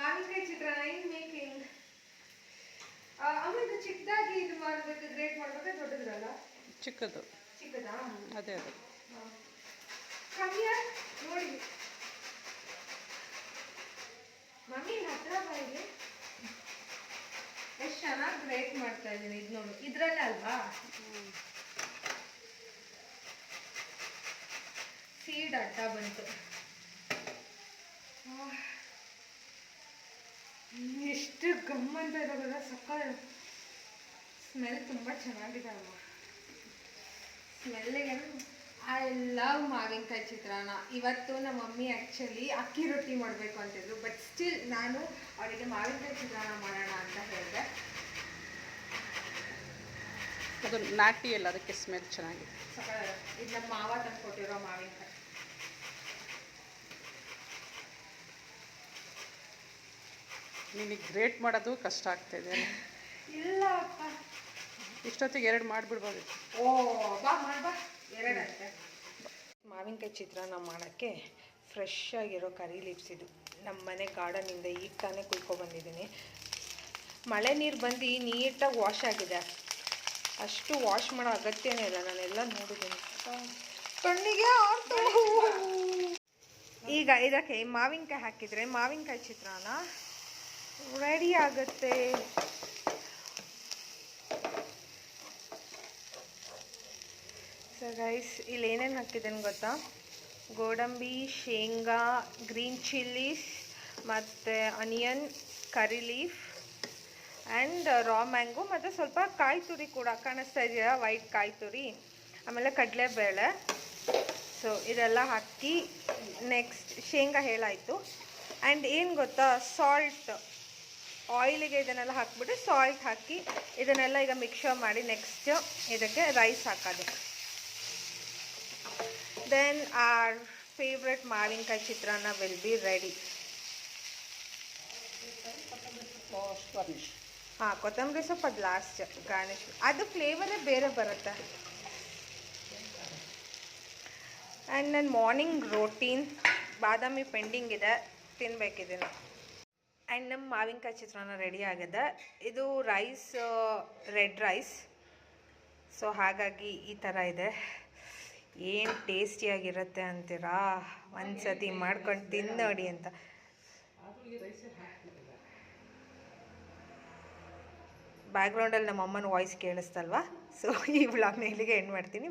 ಮಾವಿನಕಾಯಿ ಚಿತ್ರಾನ್ನ in making. ಅಮ್ಮ ಇದು ಚಿಕ್ಕದಾಗಿ ಇದು ಮಾಡಬೇಕು, ಗ್ರೇಟ್ ಮಾಡಬೇಕಾ ದೊಡ್ಡದ್ರಲ್ಲ? ಚಿಕ್ಕದು. ಚಿಕ್ಕದಾ? ಅದೇ ಅದೇ. ಕಮ್ಮಿಯ ನೋಡಿ ಮಮ್ಮಿ ಹತ್ರ ಬಾಯಿಗೆ ಎಷ್ಟು ಚೆನ್ನಾಗಿ ಗ್ರೇಟ್ ಮಾಡ್ತಾ ಇದ್ದೀನಿ. ಇದು ನೋಡು, ಇದ್ರಲ್ಲೇ ಅಲ್ವಾ ಸೀಡ್ ಅಡ್ಡ ಬಂತು. ಎಷ್ಟು ಗಮ್ಮಂತ ಇರೋಲ್ಲ, ಸಕ್ಕರೆ ಸ್ಮೆಲ್ ತುಂಬ ಚೆನ್ನಾಗಿದೆ ಅಲ್ವಾ. ಸ್ಮೆಲ್ಲಿಗೆ ಐ ಲವ್ ಮಾವಿನಕಾಯಿ ಚಿತ್ರಾನ್ನ. ಇವತ್ತು ನಮ್ಮ ಮಮ್ಮಿ ಆ್ಯಕ್ಚುಲಿ ಅಕ್ಕಿ ರೊಟ್ಟಿ ಮಾಡಬೇಕು ಅಂತಿದ್ರು, ಬಟ್ ಸ್ಟಿಲ್ ನಾನು ಅವರಿಗೆ ಮಾವಿನಕಾಯಿ ಚಿತ್ರಾನ್ನ ಮಾಡೋಣ ಅಂತ ಹೇಳಿದೆ. ಅದು ನಾಟಿ ಅಲ್ಲ, ಅದಕ್ಕೆ ಸ್ಮೆಲ್ ಚೆನ್ನಾಗಿದೆ. ಸಕ್ಕರೆ. ಇದು ನಮ್ಮ ಮಾವ ತಂದು ಕೊಟ್ಟಿರೋ ಮಾವಿನಕಾಯಿ. ನಿನಗೆ ಗ್ರೇಟ್ ಮಾಡೋದು ಕಷ್ಟ ಆಗ್ತಾಯಿದೆ. ಇಲ್ಲ ಅಪ್ಪ, ಇಷ್ಟೊತ್ತಿಗೆ 2 ಮಾಡಿಬಿಡ್ಬೋದು. ಓ ಬಾ ಮಾಡ್ಬಾ, 2 ಆಯ್ತು. ಮಾವಿನಕಾಯಿ ಚಿತ್ರಾನ್ನ ಮಾಡೋಕ್ಕೆ ಫ್ರೆಶ್ ಆಗಿರೋ ಕರಿ ಲೀವ್ಸ್ ಇದು. ನಮ್ಮ ಮನೆ ಗಾರ್ಡನಿಂದ ಈಗ ತಾನೇ ಕುಯ್ಕೊಬಂದಿದ್ದೀನಿ. ಮಳೆ ನೀರು ಬಂದು ನೀಟಾಗಿ ವಾಶ್ ಆಗಿದೆ, ಅಷ್ಟು ವಾಶ್ ಮಾಡೋ ಅಗತ್ಯನೇ ಇಲ್ಲ. ನಾನೆಲ್ಲ ನೋಡಿದ್ದೀನಿ, ಕಣ್ಣಿಗೆ ಈಗ ಇದಕ್ಕೆ ಮಾವಿನಕಾಯಿ ಹಾಕಿದರೆ ಮಾವಿನಕಾಯಿ ಚಿತ್ರಾನ್ನ ರೆಡಿ ಆಗುತ್ತೆ. ಸೊ ಗೈಸ್, ಇಲ್ಲಿ ಏನೇನು ಹಾಕಿದ್ದೇನೆ ಗೊತ್ತಾ? ಗೋಡಂಬಿ, ಶೇಂಗಾ, ಗ್ರೀನ್ ಚಿಲ್ಲೀಸ್ ಮತ್ತು onion, curry leaf and raw mango, ಮತ್ತು ಸ್ವಲ್ಪ ಕಾಯಿ ತುರಿ ಕೂಡ ಕಾಣಿಸ್ತಾ ಇದೆಯಾ, ವೈಟ್ ಕಾಯಿ ತುರಿ, ಆಮೇಲೆ ಕಡಲೆಬೇಳೆ. ಸೊ ಇದೆಲ್ಲ ಹಾಕಿ ನೆಕ್ಸ್ಟ್ ಶೇಂಗಾ ಹೇಳಾಯಿತು. ಆ್ಯಂಡ್ ಏನು ಗೊತ್ತಾ, ಸಾಲ್ಟ್, ಆಯಿಲಿಗೆ ಇದನ್ನೆಲ್ಲ ಹಾಕ್ಬಿಟ್ಟು ಸಾಲ್ಟ್ ಹಾಕಿ ಇದನ್ನೆಲ್ಲ ಈಗ ಮಿಕ್ಸರ್ ಮಾಡಿ ನೆಕ್ಸ್ಟ್ ಇದಕ್ಕೆ ರೈಸ್ ಹಾಕೋದು. ದೆನ್ ಆರ್ ಫೇವ್ರೆಟ್ ಮಾವಿನಕಾಯಿ ಚಿತ್ರಾನ್ನ ವಿಲ್ ಬಿ ರೆಡಿ. ಹಾಂ, ಕೊತ್ತಂಬರಿ ಸೊಪ್ಪು ಅದು ಲಾಸ್ಟ್ ಗಾರ್ನಿಷ್, ಅದು ಫ್ಲೇವರೇ ಬೇರೆ ಬರುತ್ತೆ. ಆ್ಯಂಡ್ ನನ್ನ ಮಾರ್ನಿಂಗ್ ರೋಟೀನ್ ಬಾದಾಮಿ ಪೆಂಡಿಂಗ್ ಇದೆ, ತಿನ್ನಬೇಕಿದ್ದೀನಿ. ಆ್ಯಂಡ್ ನಮ್ಮ ಮಾವಿನಕಾಯಿ ಚಿತ್ರಾನ್ನ ರೆಡಿ ಆಗಿದೆ. ಇದು ರೈಸ್ ರೆಡ್ ರೈಸ್, ಸೊ ಹಾಗಾಗಿ ಈ ಥರ ಇದೆ. ಏನು ಟೇಸ್ಟಿಯಾಗಿರುತ್ತೆ ಅಂತೀರಾ? ಒಂದು ಸತಿ ಮಾಡ್ಕೊಂಡು ತಿಂದು ನೋಡಿ ಅಂತ. ಬ್ಯಾಕ್ಗ್ರೌಂಡಲ್ಲಿ ನಮ್ಮ ಅಮ್ಮನ ವಾಯ್ಸ್ ಕೇಳಿಸ್ತಲ್ವಾ? ಸೊ ಈ ವ್ಲಾಗ್ನ ಇಲ್ಲಿಗೆ ಎಂಡ್ ಮಾಡ್ತೀನಿ.